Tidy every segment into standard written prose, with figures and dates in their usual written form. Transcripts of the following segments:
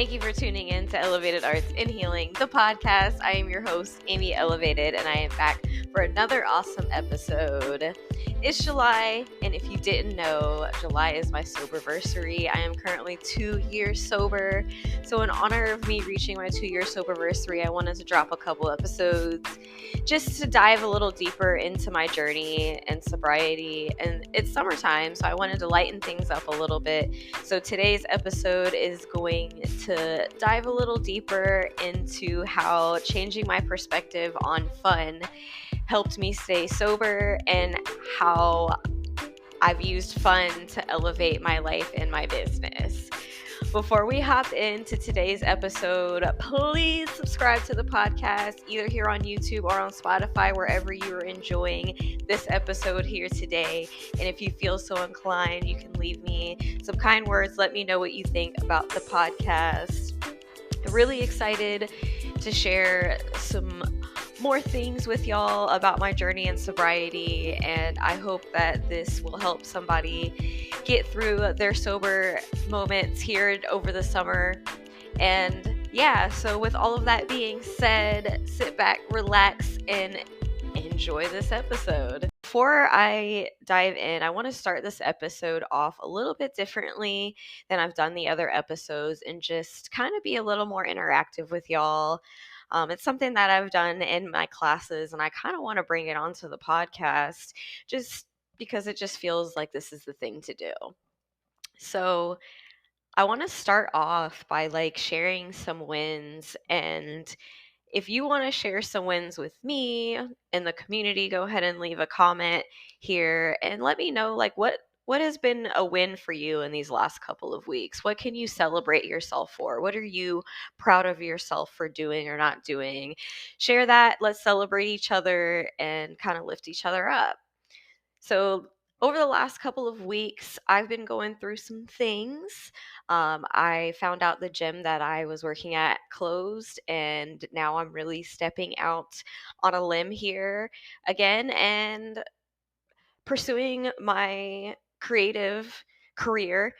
Thank you for tuning in to Elevated Arts in Healing, the podcast. I am your host, Amy Elevated, and I am back for another awesome episode. It's July, and if you didn't know, July is my soberversary. I am currently 2 years sober. So in honor of me reaching my 2-year soberversary, I wanted to drop a couple episodes just to dive a little deeper into my journey and sobriety. And it's summertime, so I wanted to lighten things up a little bit. So today's episode is going to dive a little deeper into how changing my perspective on fun helped me stay sober and how I've used fun to elevate my life and my business. Before we hop into today's episode, please subscribe to the podcast either here on YouTube or on Spotify, wherever you are enjoying this episode here today. And if you feel so inclined, you can leave me some kind words. Let me know what you think about the podcast. I'm really excited to share some more things with y'all about my journey in sobriety, and I hope that this will help somebody get through their sober moments here over the summer. And yeah, so with all of that being said, sit back, relax, and enjoy this episode. Before I dive in, I want to start this episode off a little bit differently than I've done the other episodes and just kind of be a little more interactive with y'all. It's something that I've done in my classes, and I kind of want to bring it onto the podcast just because it just feels like this is the thing to do. So I want to start off by sharing some wins, and if you want to share some wins with me in the community, go ahead and leave a comment here and let me know what has been a win for you in these last couple of weeks. What can you celebrate yourself for? What are you proud of yourself for doing or not doing? Share that. Let's celebrate each other and kind of lift each other up. So over the last couple of weeks, I've been going through some things. I found out the gym that I was working at closed, and now I'm really stepping out on a limb here again and pursuing my creative career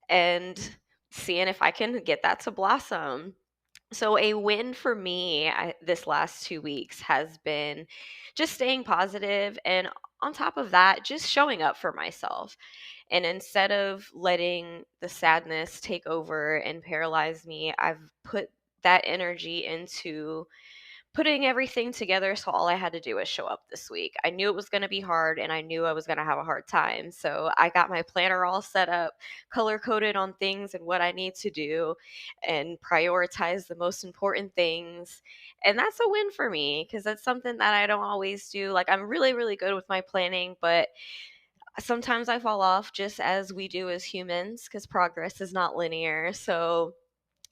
and seeing if I can get that to blossom. So a win for me this last 2 weeks has been just staying positive, and on top of that, just showing up for myself. And instead of letting the sadness take over and paralyze me, I've put that energy into putting everything together, so all I had to do was show up this week. I knew it was going to be hard, and I knew I was going to have a hard time. So I got my planner all set up, color-coded on things and what I need to do, and prioritize the most important things. And that's a win for me because that's something that I don't always do. I'm really, really good with my planning, but sometimes I fall off, just as we do as humans, because progress is not linear. So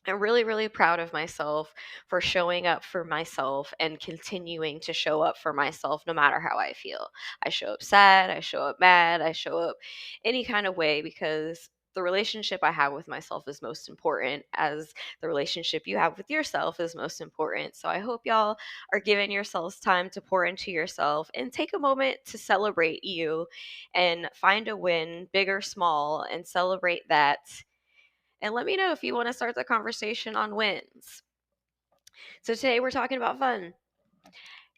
I'm really, really proud of myself for showing up for myself and continuing to show up for myself no matter how I feel. I show up sad, I show up mad, I show up any kind of way because the relationship I have with myself is most important, as the relationship you have with yourself is most important. So I hope y'all are giving yourselves time to pour into yourself and take a moment to celebrate you and find a win, big or small, and celebrate that. And let me know if you want to start the conversation on wins. So today we're talking about fun.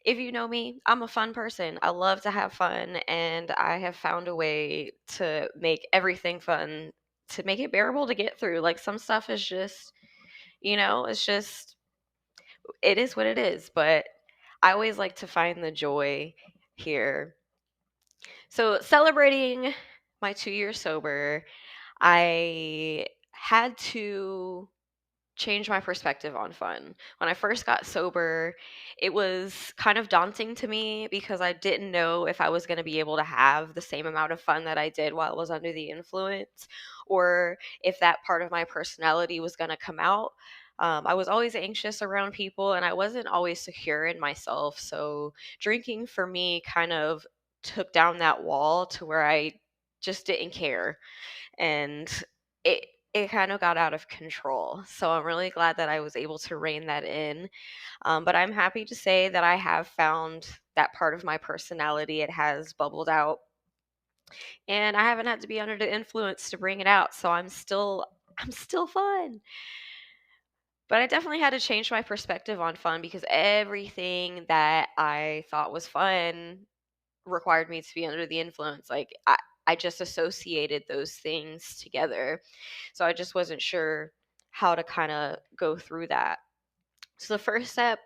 If you know me, I'm a fun person. I love to have fun, and I have found a way to make everything fun, to make it bearable to get through. Some stuff is just, it is what it is. But I always like to find the joy here. So celebrating my 2 years sober, I had to change my perspective on fun. When I first got sober, it was kind of daunting to me because I didn't know if I was going to be able to have the same amount of fun that I did while I was under the influence, or if that part of my personality was going to come out. I was always anxious around people, and I wasn't always secure in myself. So drinking for me kind of took down that wall to where I just didn't care. And it it kind of got out of control. So I'm really glad that I was able to rein that in. But I'm happy to say that I have found that part of my personality. It has bubbled out, and I haven't had to be under the influence to bring it out. So I'm still fun. But I definitely had to change my perspective on fun because everything that I thought was fun required me to be under the influence. Like I just associated those things together. So I just wasn't sure how to kind of go through that. So the first step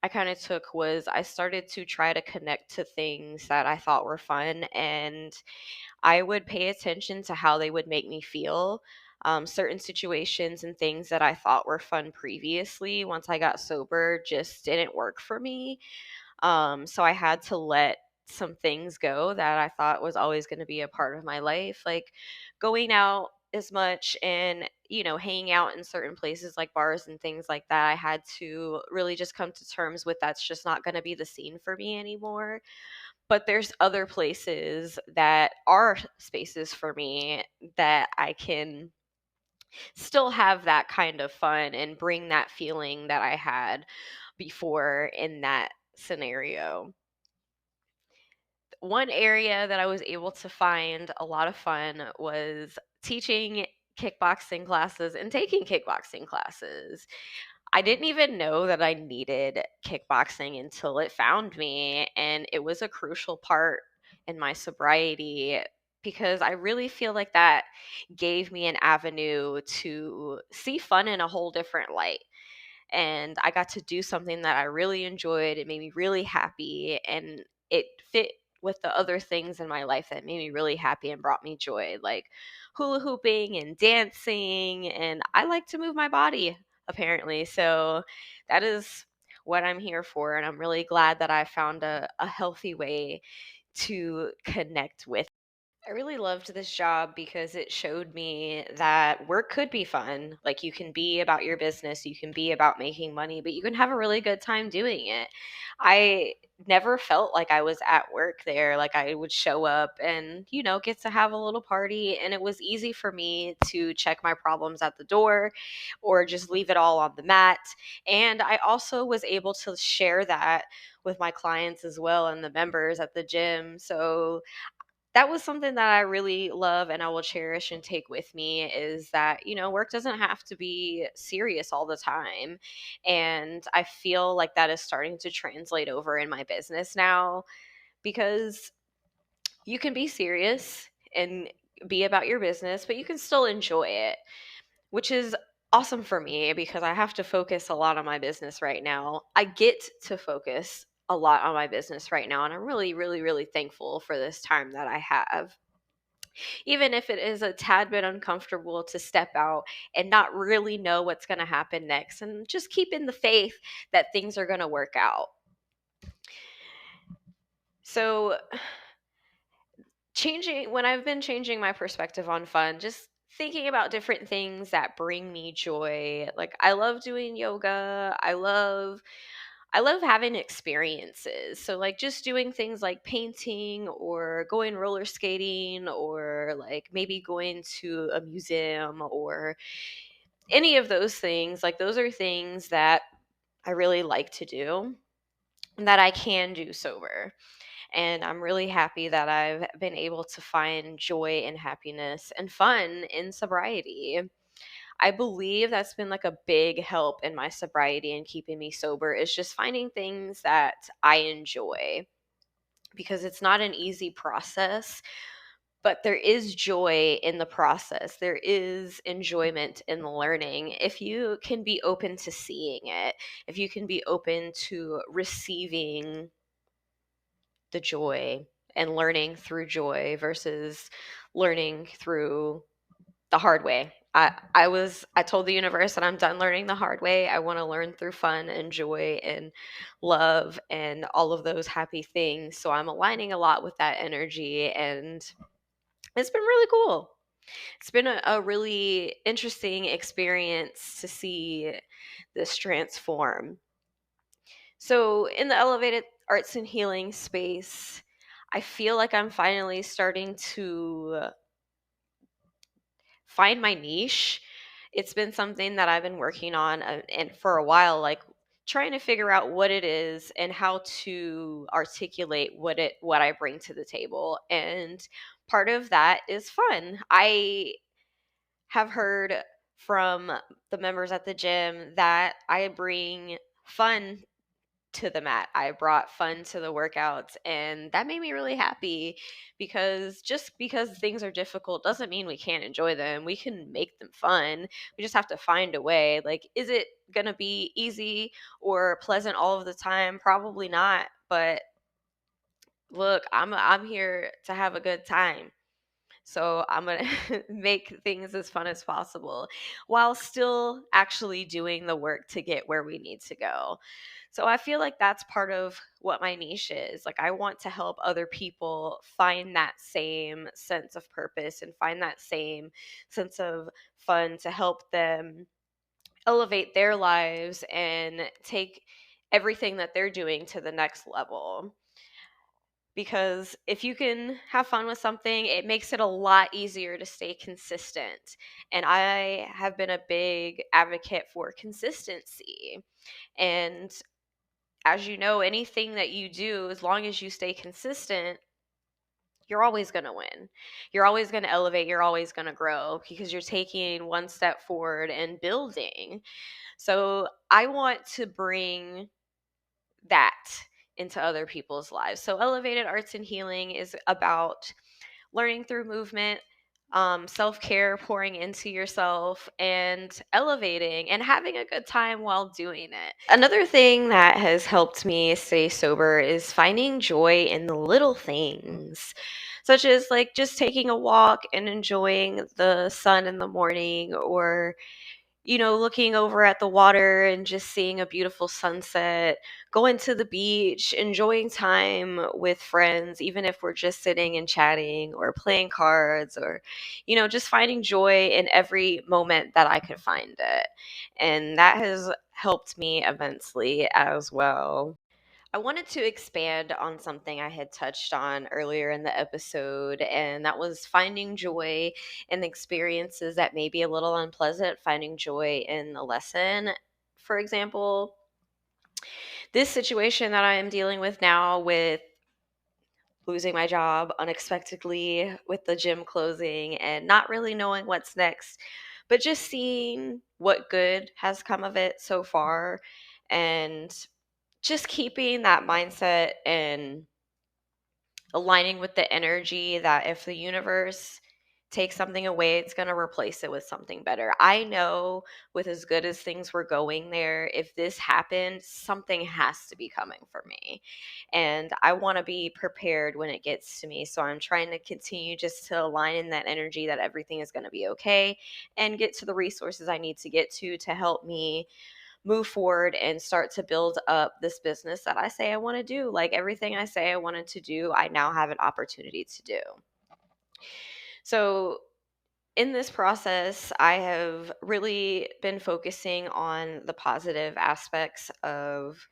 I kind of took was I started to try to connect to things that I thought were fun, and I would pay attention to how they would make me feel. Certain situations and things that I thought were fun previously, once I got sober, just didn't work for me. So I had to let some things go that I thought was always going to be a part of my life, like going out as much and, hanging out in certain places like bars and things like that. I had to really just come to terms with that's just not going to be the scene for me anymore. But there's other places that are spaces for me that I can still have that kind of fun and bring that feeling that I had before in that scenario. One area that I was able to find a lot of fun was teaching kickboxing classes and taking kickboxing classes. I didn't even know that I needed kickboxing until it found me, and it was a crucial part in my sobriety because I really feel like that gave me an avenue to see fun in a whole different light. And I got to do something that I really enjoyed. It made me really happy, and it fit with the other things in my life that made me really happy and brought me joy, like hula hooping and dancing. And I like to move my body, apparently. So that is what I'm here for. And I'm really glad that I found a healthy way to connect with. I really loved this job because it showed me that work could be fun. Like, you can be about your business, you can be about making money, but you can have a really good time doing it. I never felt like I was at work there. Like, I would show up and, get to have a little party, and it was easy for me to check my problems at the door or just leave it all on the mat. And I also was able to share that with my clients as well and the members at the gym. So that was something that I really love and I will cherish and take with me, is that, work doesn't have to be serious all the time. And I feel like that is starting to translate over in my business now, because you can be serious and be about your business, but you can still enjoy it, which is awesome for me because I have to focus a lot on my business right now. I get to focus a lot on my business right now, and I'm really, really, really thankful for this time that I have, even if it is a tad bit uncomfortable to step out and not really know what's going to happen next, and just keep in the faith that things are going to work out. So, when I've been changing my perspective on fun, just thinking about different things that bring me joy. Like, I love doing yoga. I love having experiences. So, like, just doing things like painting or going roller skating or like maybe going to a museum or any of those things. Like, those are things that I really like to do and that I can do sober. And I'm really happy that I've been able to find joy and happiness and fun in sobriety. I believe that's been like a big help in my sobriety and keeping me sober, is just finding things that I enjoy, because it's not an easy process, but there is joy in the process. There is enjoyment in the learning. If you can be open to seeing it, if you can be open to receiving the joy and learning through joy versus learning through the hard way. I told the universe that I'm done learning the hard way. I want to learn through fun and joy and love and all of those happy things. So I'm aligning a lot with that energy, and it's been really cool. It's been a really interesting experience to see this transform. So in the elevated arts and healing space, I feel like I'm finally starting to find my niche. It's been something that I've been working on and for a while, like trying to figure out what it is and how to articulate what I bring to the table. And part of that is fun. I have heard from the members at the gym that I bring fun to the mat. I brought fun to the workouts, and that made me really happy, because just because things are difficult doesn't mean we can't enjoy them. We can make them fun. We just have to find a way. Like, is it going to be easy or pleasant all of the time? Probably not, but look, I'm here to have a good time. So I'm going to make things as fun as possible while still actually doing the work to get where we need to go. So I feel like that's part of what my niche is. Like, I want to help other people find that same sense of purpose and find that same sense of fun, to help them elevate their lives and take everything that they're doing to the next level. Because if you can have fun with something, it makes it a lot easier to stay consistent. And I have been a big advocate for consistency. And as you know, anything that you do, as long as you stay consistent, you're always going to win. You're always going to elevate. You're always going to grow, because you're taking one step forward and building. So I want to bring that into other people's lives. So elevated arts and healing is about learning through movement, self-care, pouring into yourself, and elevating and having a good time while doing it. Another thing that has helped me stay sober is finding joy in the little things, such as like just taking a walk and enjoying the sun in the morning, or looking over at the water and just seeing a beautiful sunset, going to the beach, enjoying time with friends, even if we're just sitting and chatting or playing cards, or, just finding joy in every moment that I could find it. And that has helped me immensely as well. I wanted to expand on something I had touched on earlier in the episode, and that was finding joy in experiences that may be a little unpleasant, finding joy in the lesson. For example, this situation that I am dealing with now, with losing my job unexpectedly, with the gym closing, and not really knowing what's next, but just seeing what good has come of it so far, and just keeping that mindset and aligning with the energy that if the universe takes something away, it's going to replace it with something better. I know, with as good as things were going there, if this happened, something has to be coming for me. And I want to be prepared when it gets to me. So I'm trying to continue just to align in that energy that everything is going to be okay, and get to the resources I need to get to help me move forward and start to build up this business that I say I want to do. Like, everything I say I wanted to do, I now have an opportunity to do. So in this process, I have really been focusing on the positive aspects of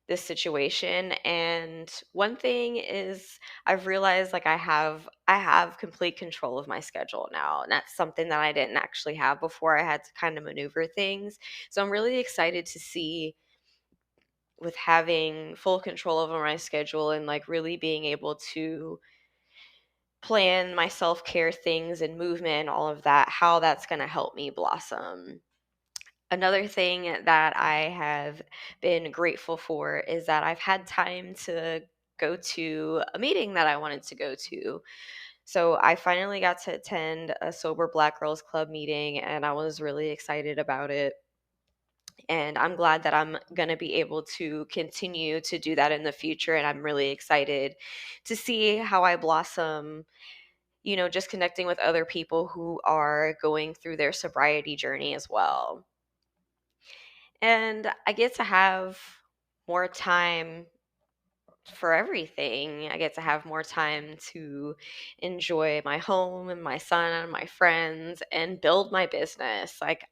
this situation. And one thing is, I've realized, like, I have complete control of my schedule now, and that's something that I didn't actually have before. I had to kind of maneuver things. So I'm really excited to see, with having full control over my schedule and like really being able to plan my self-care things and movement and all of that, how that's going to help me blossom. Another thing that I have been grateful for is that I've had time to go to a meeting that I wanted to go to. So I finally got to attend a Sober Black Girls Club meeting, and I was really excited about it. And I'm glad that I'm going to be able to continue to do that in the future. And I'm really excited to see how I blossom, just connecting with other people who are going through their sobriety journey as well. And I get to have more time for everything. I get to have more time to enjoy my home and my son and my friends and build my business. Like,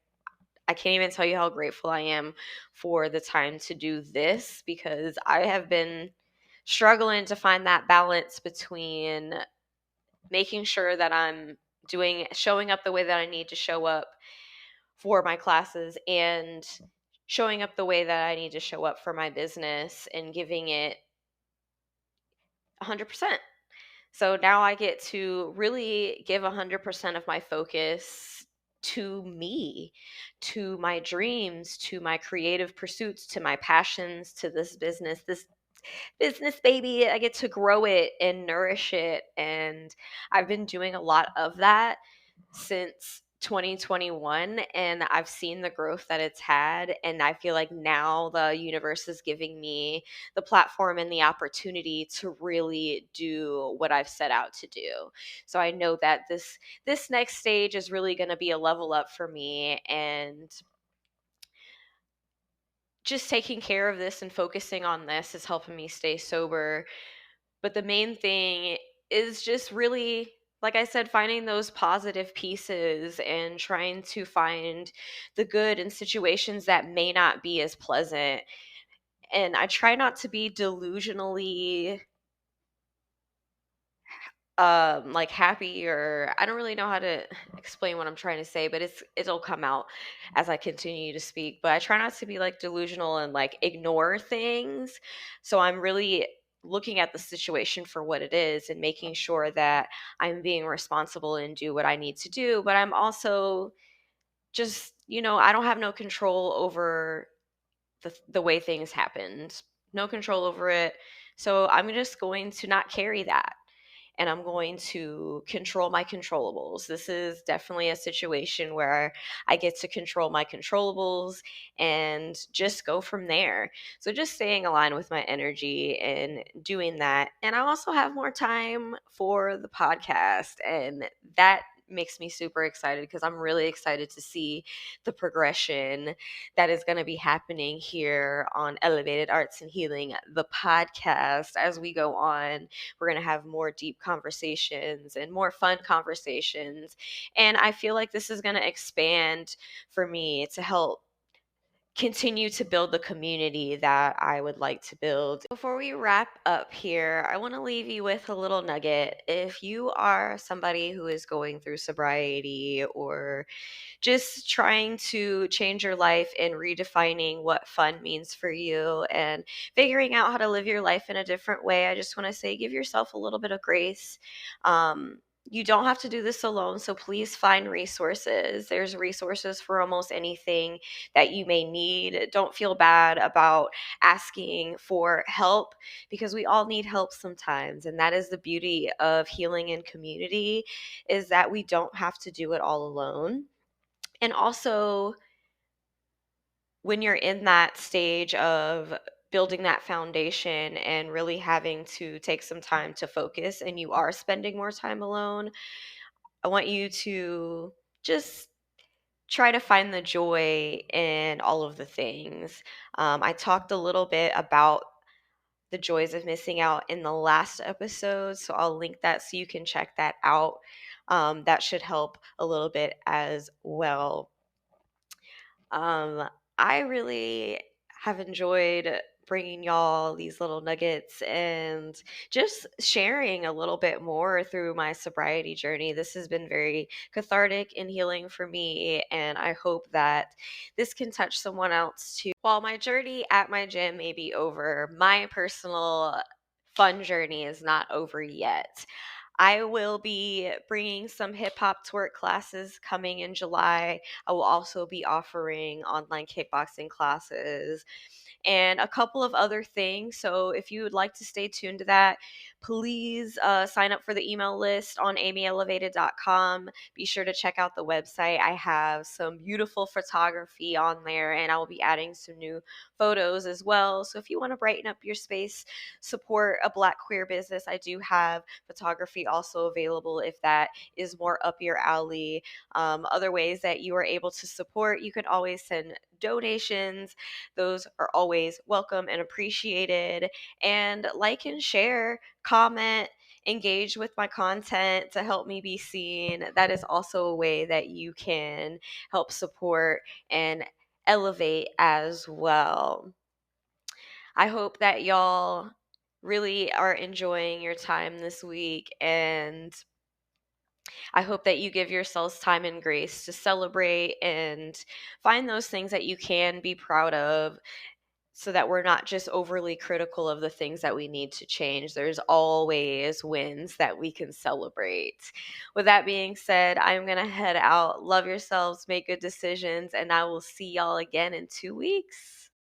I can't even tell you how grateful I am for the time to do this, because I have been struggling to find that balance between making sure that I'm showing up the way that I need to show up for my classes, and showing up the way that I need to show up for my business, and giving it 100%. So now I get to really give 100% of my focus to me, to my dreams, to my creative pursuits, to my passions, to this business baby. I get to grow it and nourish it. And I've been doing a lot of that since 2021, and I've seen the growth that it's had, and I feel like now the universe is giving me the platform and the opportunity to really do what I've set out to do. So I know that this next stage is really going to be a level up for me, and just taking care of this and focusing on this is helping me stay sober. But the main thing is just really, like I said, finding those positive pieces and trying to find the good in situations that may not be as pleasant. And I try not to be delusionally like happy, or I don't really know how to explain what I'm trying to say, but it'll come out as I continue to speak. But I try not to be like delusional and like ignore things. So I'm really looking at the situation for what it is and making sure that I'm being responsible and do what I need to do. But I'm also just, I don't have no control over the way things happened. No control over it. So I'm just going to not carry that, and I'm going to control my controllables. This is definitely a situation where I get to control my controllables and just go from there. So just staying aligned with my energy and doing that. And I also have more time for the podcast, and that makes me super excited because I'm really excited to see the progression that is going to be happening here on Elevated Arts and Healing, the podcast. As we go on, we're going to have more deep conversations and more fun conversations. And I feel like this is going to expand for me to help continue to build the community that I would like to build. Before we wrap up here, I want to leave you with a little nugget. If you are somebody who is going through sobriety or just trying to change your life and redefining what fun means for you and figuring out how to live your life in a different way, I just want to say give yourself a little bit of grace. You don't have to do this alone, so please find resources. There's resources for almost anything that you may need. Don't feel bad about asking for help, because we all need help sometimes. And that is the beauty of healing in community, is that we don't have to do it all alone. And also, when you're in that stage of building that foundation and really having to take some time to focus and you are spending more time alone, I want you to just try to find the joy in all of the things. I talked a little bit about the joys of missing out in the last episode, so I'll link that so you can check that out. That should help a little bit as well. I really have enjoyed bringing y'all these little nuggets and just sharing a little bit more through my sobriety journey. This has been very cathartic and healing for me, and I hope that this can touch someone else too. While my journey at my gym may be over, my personal fun journey is not over yet. I will be bringing some hip hop twerk classes coming in July. I will also be offering online kickboxing classes and a couple of other things. So if you would like to stay tuned to that, please sign up for the email list on amyelevated.com. Be sure to check out the website. I have some beautiful photography on there, and I will be adding some new photos as well. So if you want to brighten up your space, support a Black queer business, I do have photography also available if that is more up your alley. Other ways that you are able to support, you can always send donations. Those are always welcome and appreciated. And like and share, comment, engage with my content to help me be seen. That is also a way that you can help support and elevate as well. I hope that y'all really are enjoying your time this week, and I hope that you give yourselves time and grace to celebrate and find those things that you can be proud of. so that we're not just overly critical of the things that we need to change. There's always wins that we can celebrate. With that being said, I'm going to head out. Love yourselves, make good decisions, and I will see y'all again in 2 weeks.